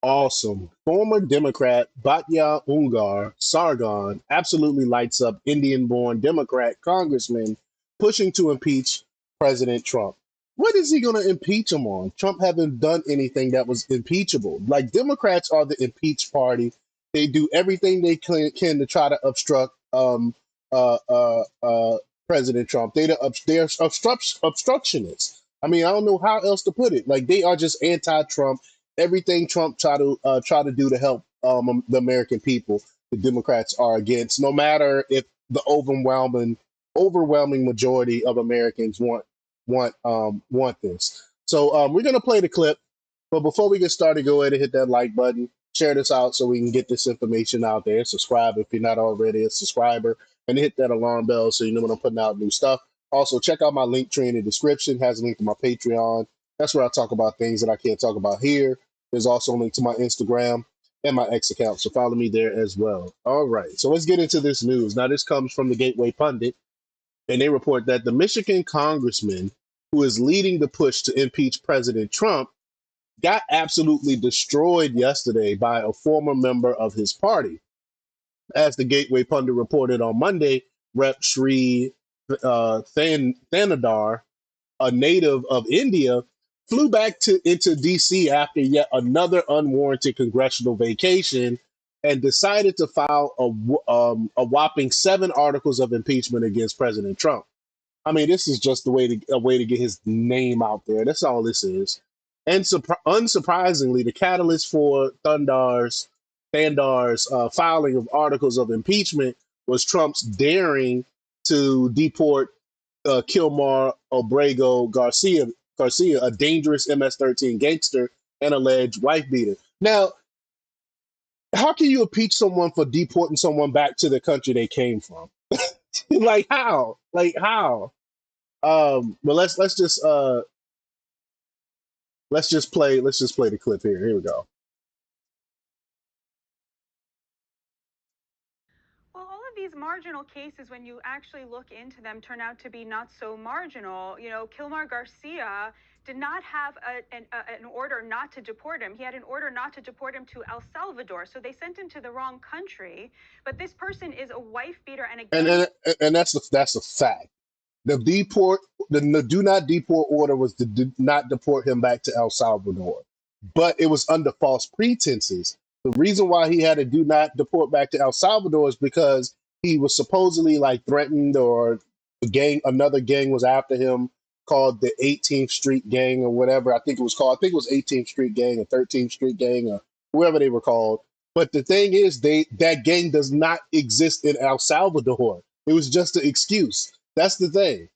awesome. Former Democrat Batya Ungar-Sargon absolutely lights up Indian-born Democrat congressman pushing to impeach President Trump. What is he going to impeach him on? Trump haven't done anything that was impeachable. Like, Democrats are the impeach party. They do everything they can to try to obstruct uh, uh, uh, President Trump. They're obstructionists. I mean, I don't know how else to put it. Like, they are just anti-Trump. Everything Trump try to do to help the American people, the Democrats are against. No matter if the overwhelming majority of Americans want this. So we're gonna play the clip, but before we get started, go ahead and hit that like button, share this out so we can get this information out there. Subscribe if you're not already a subscriber, and hit that alarm bell so you know when I'm putting out new stuff. Also, check out my link tree in the description. It has a link to my Patreon. That's where I talk about things that I can't talk about here. There's also a link to my Instagram and my X account, so follow me there as well. All right, so let's get into this news. Now, this comes from the Gateway Pundit, and they report that the Michigan congressman who is leading the push to impeach President Trump got absolutely destroyed yesterday by a former member of his party. As the Gateway Pundit reported on Monday, Rep. Sri Thanadar, a native of India, flew back into D.C. after yet another unwarranted congressional vacation and decided to file a whopping 7 articles of impeachment against President Trump. I mean, this is just a way to get his name out there. That's all this is. And unsurprisingly, the catalyst for Thandar's filing of articles of impeachment was Trump's daring to deport Kilmar Obrego Garcia, a dangerous MS-13 gangster and alleged wife beater. Now, how can you impeach someone for deporting someone back to the country they came from? Like how? Like how? But let's just play the clip here. Here we go. Well, all of these marginal cases, when you actually look into them, turn out to be not so marginal. You know, Kilmar Garcia did not have an order not to deport him. He had an order not to deport him to El Salvador. So they sent him to the wrong country. But this person is a wife beater and a And gang. and that's a fact. The do not deport order was to not deport him back to El Salvador, but it was under false pretenses. The reason why he had to do not deport back to El Salvador is because he was supposedly like threatened, or another gang was after him called the 18th Street Gang or whatever. I think it was called. I think it was 18th Street Gang or 13th Street Gang or whoever they were called. But the thing is, that gang does not exist in El Salvador. It was just an excuse. That's the thing.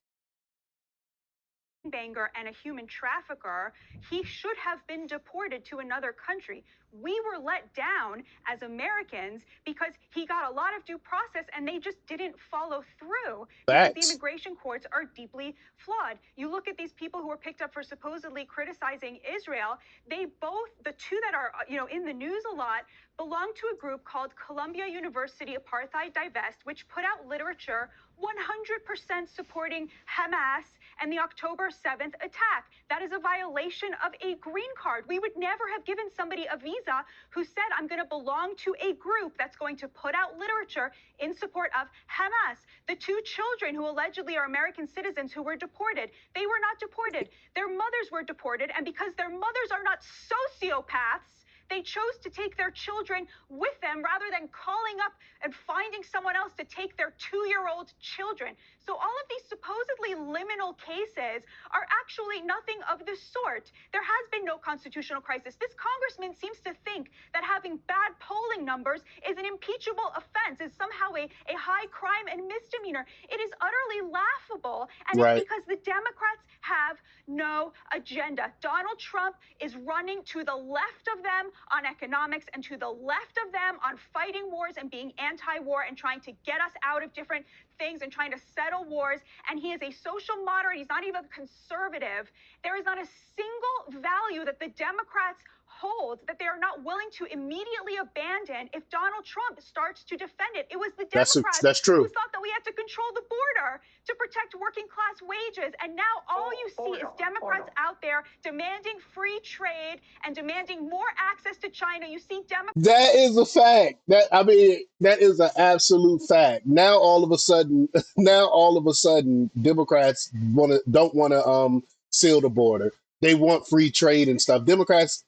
Banger and a human trafficker, he should have been deported to another country. We were let down as Americans because he got a lot of due process and they just didn't follow through because the immigration courts are deeply flawed. You look at these people who were picked up for supposedly criticizing Israel, the two that are in the news a lot, belong to a group called Columbia University Apartheid Divest, which put out literature 100% supporting Hamas and the October 7th attack. That is a violation of a green card. We would never have given somebody a visa who said, I'm going to belong to a group that's going to put out literature in support of Hamas. The 2 children who allegedly are American citizens who were deported, they were not deported. Their mothers were deported, and because their mothers are not sociopaths, they chose to take their children with them rather than calling up and finding someone else to take their 2-year-old children. So all of these supposedly liminal cases are actually nothing of the sort. There has been no constitutional crisis. This congressman seems to think that having bad polling numbers is an impeachable offense, is somehow a high crime and misdemeanor. It is utterly laughable, and Right. it's because the Democrats have no agenda. Donald Trump is running to the left of them on economics and to the left of them on fighting wars and being anti-war and trying to get us out of different things and trying to settle wars. And he is a social moderate. He's not even conservative. There is not a single value that the Democrats hold that they are not willing to immediately abandon if Donald Trump starts to defend it. It was the That's Democrats that's who true. thought that we had to control the border to protect working class wages. And now all you see is Democrats out there demanding free trade and demanding more access to China. You see Democrats. That is a fact. That is an absolute fact. Now all of a sudden, now all of a sudden, Democrats don't want to seal the border. They want free trade and stuff. Democrats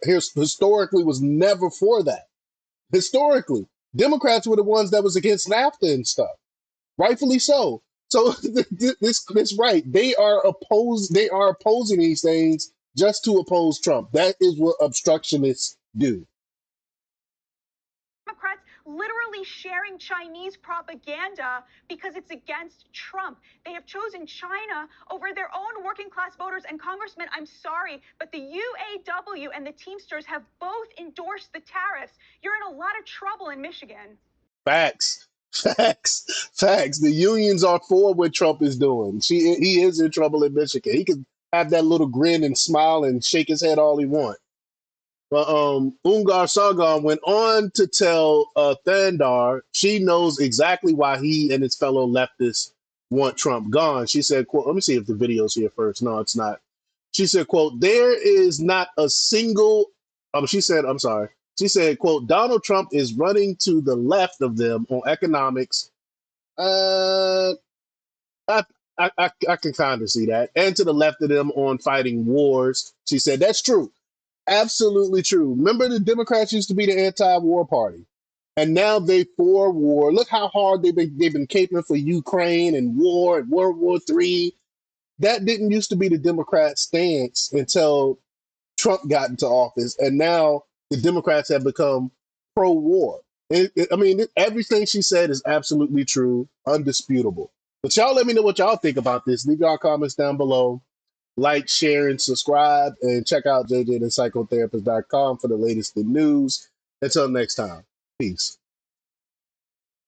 historically was never for that. Historically, Democrats were the ones that was against NAFTA and stuff, rightfully so. So this right. They are opposing these things just to oppose Trump. That is what obstructionists do. Democrats literally sharing Chinese propaganda because it's against Trump. They have chosen China over their own working class voters. And Congressman, I'm sorry, but the UAW and the Teamsters have both endorsed the tariffs. You're in a lot of trouble in Michigan. Facts. Facts. The unions are for what Trump is doing. He is in trouble in Michigan. He can have that little grin and smile and shake his head all he wants. But Ungar-Sargon went on to tell Thandar she knows exactly why he and his fellow leftists want Trump gone. She said, quote, let me see if the video's here first. No, it's not. She said, quote, there is not a single, she said, I'm sorry. She said, quote, Donald Trump is running to the left of them on economics. Uh, I, I can kind of see that. And to the left of them on fighting wars. She said, that's true. Absolutely true. Remember, the Democrats used to be the anti-war party, and now they for war. Look how hard they've been caping for Ukraine and war and World War III. That didn't used to be the Democrat stance until Trump got into office, and now the Democrats have become pro-war. Everything she said is absolutely true, undisputable. But y'all let me know what y'all think about this. Leave y'all comments down below. Like, share, and subscribe, and check out jjthepsychotherapist.com for the latest in news. Until next time, peace.